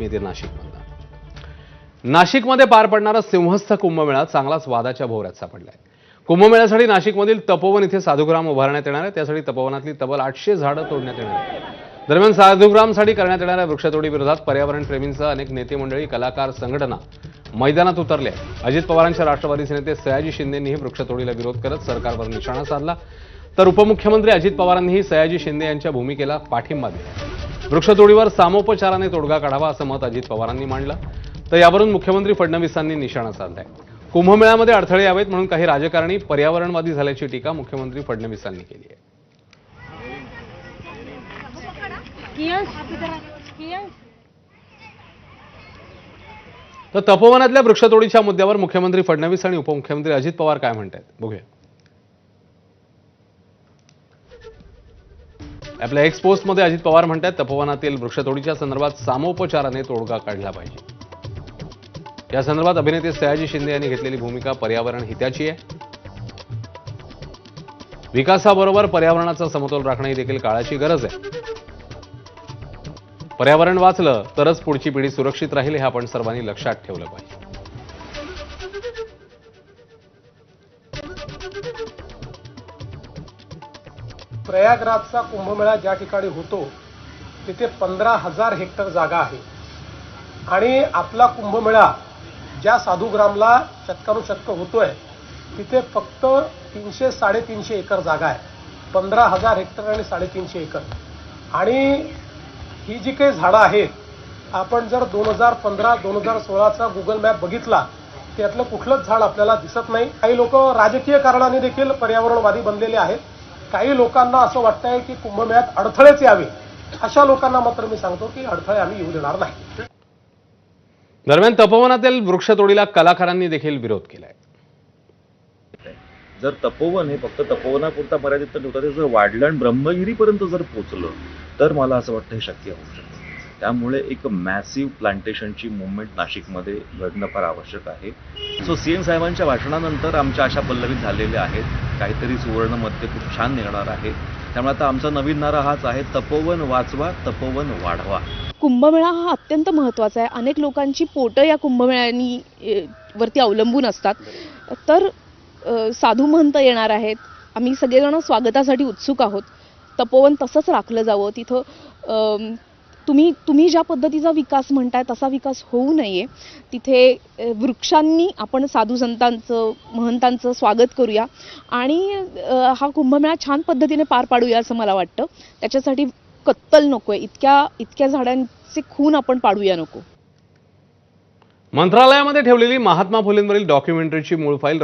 येथे नाशिकमध्ये पार पडणारा सिंहस्थ कुंभमेळा चांगलाच वादाच्या भोवऱ्यात सापडलाय। कुंभमेळ्यासाठी नाशिकमधील तपोवन इथे साधुग्राम उभारण्यात येणार आहे। त्यासाठी तपोवनातली तब्बल 800 झाडं तोडण्यात येणार आहेत। दरम्यान साधुग्रामसाठी करण्यात येणाऱ्या वृक्षतोडी विरोधात पर्यावरण प्रेमींसह अनेक नेते मंडळी, कलाकार, संघटना मैदानात उतरले आहेत। अजित पवारांच्या राष्ट्रवादीचे नेते सयाजी शिंदेंनीही वृक्षतोडीला विरोध करत सरकारवर निशाणा साधला, तर उपमुख्यमंत्री अजित पवारांनीही सयाजी शिंदे यांच्या भूमिकेला पाठिंबा दिला। वृक्षतोडीवर सामोपचाराने तोडगा काढावा असं मत अजित पवारांनी मांडलं, तर यावरून मुख्यमंत्री फडणवीसांनी निशाणा साधलाय। कुंभमेळ्यामध्ये अडथळे यावेत म्हणून काही राजकारणी पर्यावरणवादी झाल्याची टीका मुख्यमंत्री फडणवीसांनी केली आहे। तर तपोवनातल्या वृक्षतोडीच्या मुद्द्यावर मुख्यमंत्री फडणवीस आणि उपमुख्यमंत्री अजित पवार काय म्हणतात बघूया। आपल्या एक्स पोस्टमध्ये अजित पवार म्हणतात, तपोवनातील वृक्षतोडीच्या संदर्भात सामोपचाराने तोडगा काढला पाहिजे। या संदर्भात अभिनेते सयाजी शिंदे यांनी घेतलेली भूमिका पर्यावरण हिताची आहे। विकासाबरोबर पर्यावरणाचा समतोल राखणे ही देखील काळाची गरज आहे। पर्यावरण वाचलं तरच पुढची पिढी सुरक्षित राहील, हे आपण सर्वांनी लक्षात ठेवलं पाहिजे। प्रयागराजचा कुंभमेळा ज्या ठिकाणी होतो तिथे 15,000 हेक्टर जागा आहे आणि आपला कुंभमेळा ज्या साधुग्रामला शतकानुशतक होतोय तिथे फक्त 300-350 एकर जागा आहे। 15,000 हेक्टर आणि 350 एकर। आणि ही जी काही झाडं आहेत, आपण जर 2015-2016चा गुगल मॅप बघितला त्यातलं कुठलंच झाड आपल्याला दिसत नाही। काही लोक राजकीय कारणाने देखील पर्यावरणवादी बनलेले आहेत। काही लोकांना असं वाटतंय की कुंभमेळ्यात अडथळेच यावे। अशा लोकांना मात्र मी सांगतो की अडथळे आम्ही येऊ देणार नाही। दरम्यान तपोवनातील वृक्षतोडीला कलाकारांनी देखील विरोध केलाय। जर तपोवन हे फक्त तपोवनापुरता मर्यादित नव्हतं, ते जर वाढलं आणि ब्रह्मगिरीपर्यंत जर पोहोचलं तर मला असं वाटतं हे शक्य होऊ शकतं। त्यामुळे एक मॅसिव्ह प्लांटेशनची मुवमेंट नाशिकमध्ये घडणं फार आवश्यक आहे। सो सीएम साहेबांच्या भाषणानंतर आमच्या आशा पल्लवित झालेल्या आहेत। काहीतरी सुवर्णमध्य खूप छान निघणार आहे। त्यामुळे आता आमचा नवीन नारा हाच आहे, तपोवन वाचवा, तपोवन वाढवा। कुंभमेळा हा अत्यंत महत्त्वाचा आहे। अनेक लोकांची पोटं या कुंभमेळ्यांनी वरती अवलंबून असतात। तर साधू महंत येणार आहेत। आम्ही सगळेजण स्वागतासाठी उत्सुक आहोत। तपोवन तसंच राखलं जावं। तिथं तुम्ही ज्या पद्धतीचा विकास म्हणताय तसा विकास होऊ नये। तिथे वृक्षांनी आपण साधू संतांचं, महंतांचं स्वागत करूया आणि हा कुंभमेळा छान पद्धतीने पार पाडूया असं मला वाटतं। त्याच्यासाठी कत्तल नकोय, इतक्या झाडांचे खून आपण पाडूया नको। मंत्रालयामध्ये ठेवलेली महात्मा फुलेंवरील डॉक्युमेंटरीची मूळ फाईल